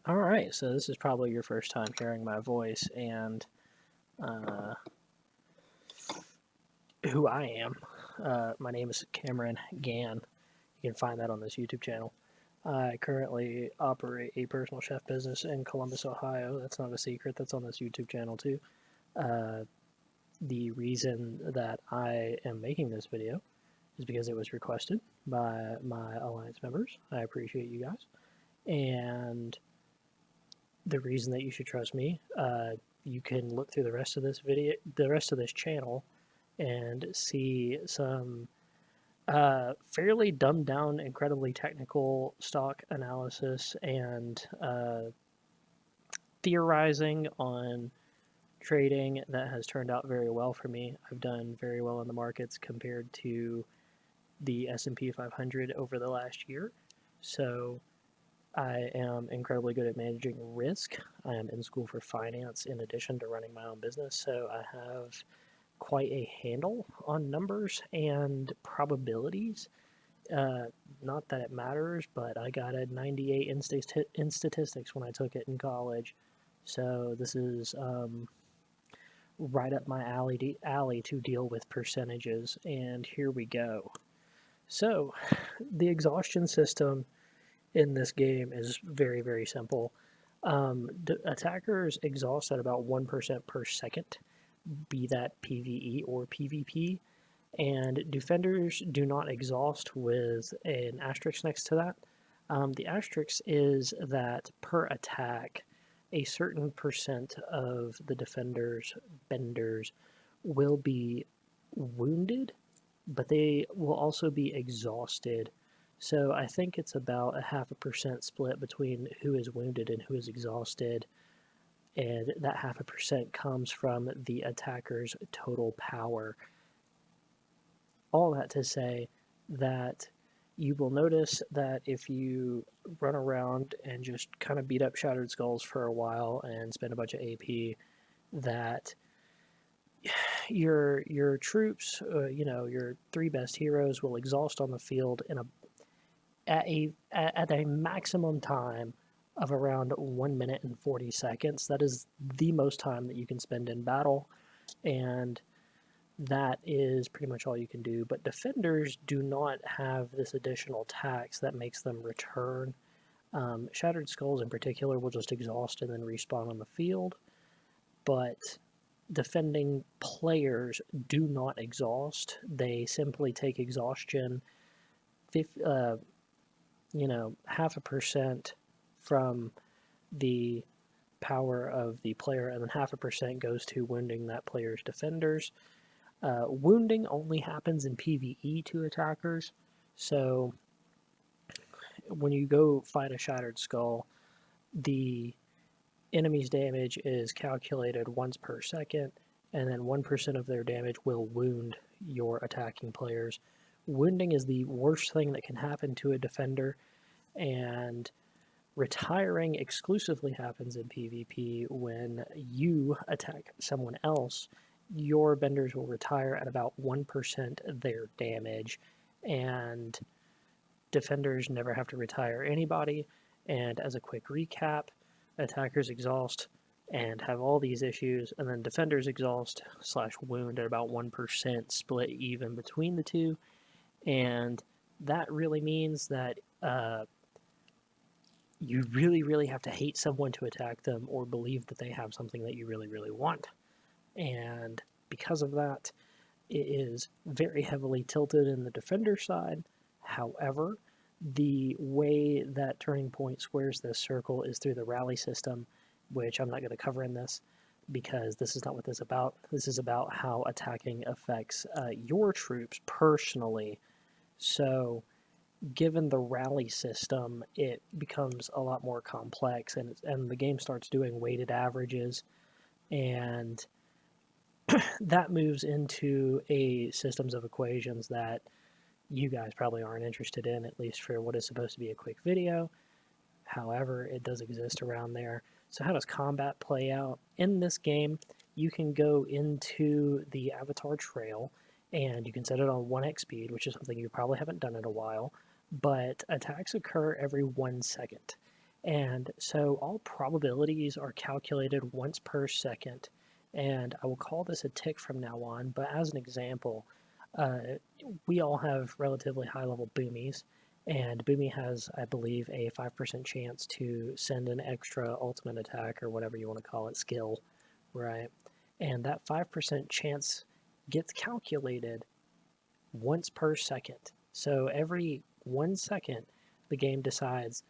All right, so this is probably your first time hearing my voice and uh, who I am. My name is Cameron Gann. You can find that on this YouTube channel. I currently operate a personal chef business in Columbus, Ohio. That's not a secret, that's on this YouTube channel too. Uh, the reason that I am making this video is because it was requested by my Alliance members. I appreciate you guys. And the reason that you should trust me, you can look through the rest of this video, the rest of this channel, and see some fairly dumbed down, incredibly technical stock analysis and theorizing on trading that has turned out very well for me. I've done very well in the markets compared to the S&P 500 over the last year. So I am incredibly good at managing risk. I am in school for finance in addition to running my own business, so I have quite a handle on numbers and probabilities. Uh, Not that it matters, but I got a 98 in statistics when I took it in college. So this is right up my alley to deal with percentages, and here we go. So the exhaustion system in this game is very, very simple. Attackers exhaust at about 1% per second, be that PvE or PvP, and defenders do not exhaust with an asterisk next to that. The asterisk is that per attack, a certain percent of the defenders' benders will be wounded, but they will also be exhausted. So I think it's about a 0.5% split between who is wounded and who is exhausted, and that 0.5% comes from the attacker's total power. All that to say that you will notice that if you run around and just kind of beat up Shattered Skulls for a while and spend a bunch of AP, that your troops, your three best heroes will exhaust on the field in at a maximum time of around 1 minute and 40 seconds. That is the most time that you can spend in battle, and that is pretty much all you can do. But defenders do not have this additional tax that makes them return. Shattered Skulls in particular will just exhaust and then respawn on the field, but defending players do not exhaust. They simply take exhaustion, 0.5% from the power of the player, and then 0.5% goes to wounding that player's defenders. Wounding only happens in PvE to attackers, so when you go fight a Shattered Skull, the enemy's damage is calculated once per second, and then 1% of their damage will wound your attacking players. Wounding is the worst thing that can happen to a defender, and retiring exclusively happens in PvP when you attack someone else. Your benders will retire at about 1% of their damage, and defenders never have to retire anybody. And as a quick recap, attackers exhaust and have all these issues, and then defenders exhaust slash wound at about 1%, split even between the two. And that really means that you really, really have to hate someone to attack them or believe that they have something that you really, really want. And because of that, it is very heavily tilted in the defender side. However, the way that Turning Point squares this circle is through the rally system, which I'm not going to cover in this because this is not what this is about. This is about how attacking affects your troops personally. So given the rally system, it becomes a lot more complex, and the game starts doing weighted averages, and that moves into a systems of equations that you guys probably aren't interested in, at least for what is supposed to be a quick video. However, it does exist around there. So how does combat play out? In this game, you can go into the avatar trail and you can set it on 1x speed, which is something you probably haven't done in a while, but attacks occur every 1 second. And so all probabilities are calculated once per second. And I will call this a tick from now on, but as an example, uh, we all have relatively high level boomies, and Boomy has, I believe, a 5% chance to send an extra ultimate attack or whatever you want to call it, skill, right? And that 5% chance gets calculated once per second. So every 1 second, the game decides,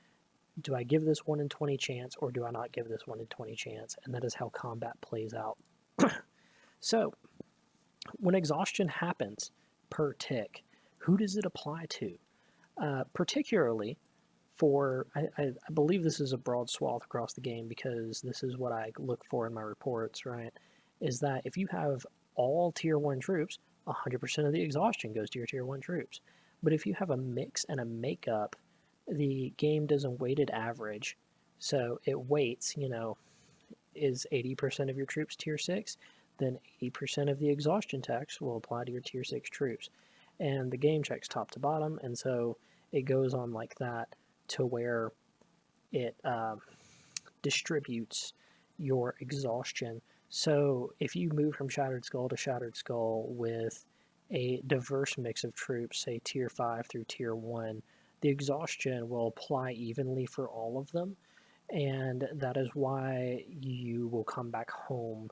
do I give this 1 in 20 chance or do I not give this 1 in 20 chance? And that is how combat plays out. So when exhaustion happens per tick, who does it apply to? Particularly for, I believe this is a broad swath across the game because this is what I look for in my reports, right? Is that if you have all tier 1 troops, 100% of the exhaustion goes to your tier 1 troops. But if you have a mix and a makeup, the game does a weighted average. So it weights, is 80% of your troops tier 6, then 80% of the exhaustion tax will apply to your tier 6 troops. And the game checks top to bottom, and so it goes on like that to where it distributes your exhaustion. So if you move from Shattered Skull to Shattered Skull with a diverse mix of troops, say tier 5 through tier 1, the exhaustion will apply evenly for all of them, and that is why you will come back home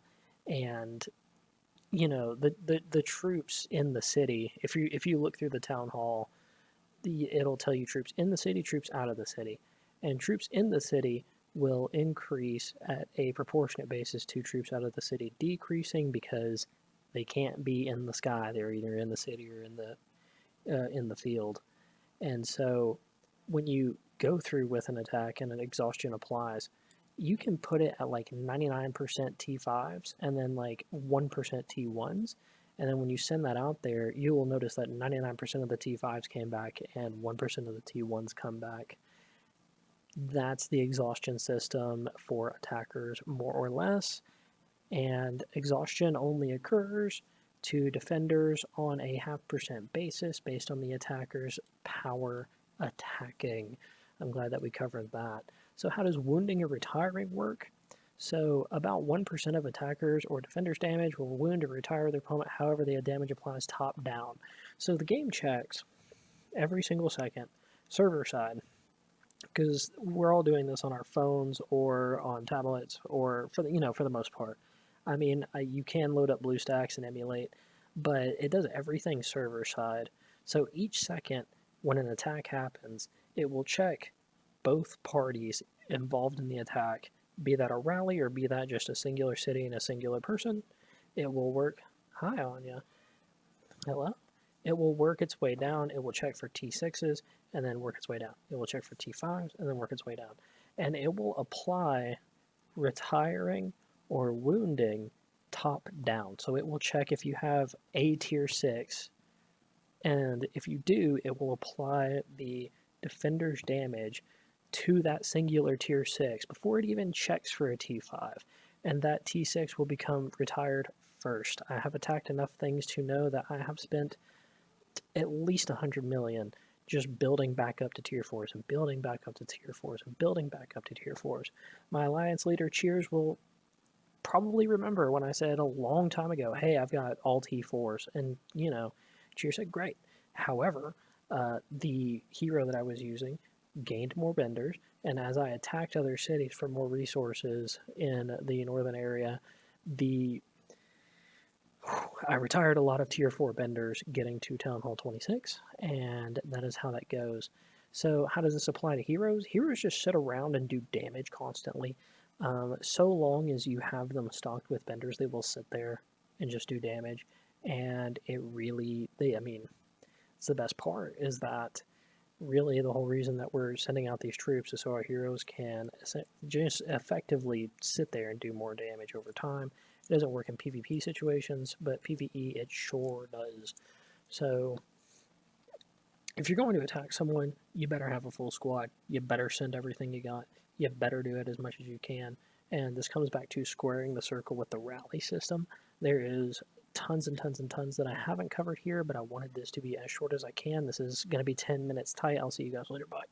and the troops in the city, if you look through the town hall, it'll tell you troops in the city, troops out of the city, and troops in the city will increase at a proportionate basis to troops out of the city decreasing because they can't be in the sky. They're either in the city or in the field. And so when you go through with an attack and an exhaustion applies, you can put it at like 99% T5s and then like 1% T1s. And then when you send that out there, you will notice that 99% of the T5s came back and 1% of the T1s come back. That's the exhaustion system for attackers, more or less. And exhaustion only occurs to defenders on a 0.5% basis based on the attacker's power attacking. I'm glad that we covered that. So how does wounding or retiring work? So about 1% of attackers or defenders' damage will wound or retire their opponent, however the damage applies top down. So the game checks every single second, server side, because we're all doing this on our phones or on tablets or for the most part. I mean, you can load up BlueStacks and emulate, but it does everything server side. So each second when an attack happens, it will check both parties involved in the attack, be that a rally or be that just a singular city and a singular person. It will work. Hi, Anya. Hello? It will work its way down. It will check for T6s and then work its way down. It will check for T5s and then work its way down. And it will apply retiring or wounding top down. So it will check if you have a tier 6, and if you do, it will apply the defender's damage to that singular tier 6 before it even checks for a T5. And that T6 will become retired first. I have attacked enough things to know that I have spent at least 100 million just building back up to tier 4s and building back up to tier 4s and building back up to tier 4s. My alliance leader Cheers will probably remember when I said a long time ago, hey, I've got all T4s, and Cheers said great. However, the hero that I was using gained more benders, and as I attacked other cities for more resources in the northern area, I retired a lot of tier 4 benders getting to Town Hall 26, and that is how that goes. So how does this apply to heroes? Heroes just sit around and do damage constantly. So long as you have them stocked with benders, they will sit there and just do damage. And it really, it's the best part is that really the whole reason that we're sending out these troops is so our heroes can just effectively sit there and do more damage over time. It doesn't work in PvP situations, but PvE it sure does. So if you're going to attack someone, you better have a full squad. You better send everything you got. You better do it as much as you can. And this comes back to squaring the circle with the rally system. There is tons and tons and tons that I haven't covered here, but I wanted this to be as short as I can. This is going to be 10 minutes tight. I'll see you guys later. Bye.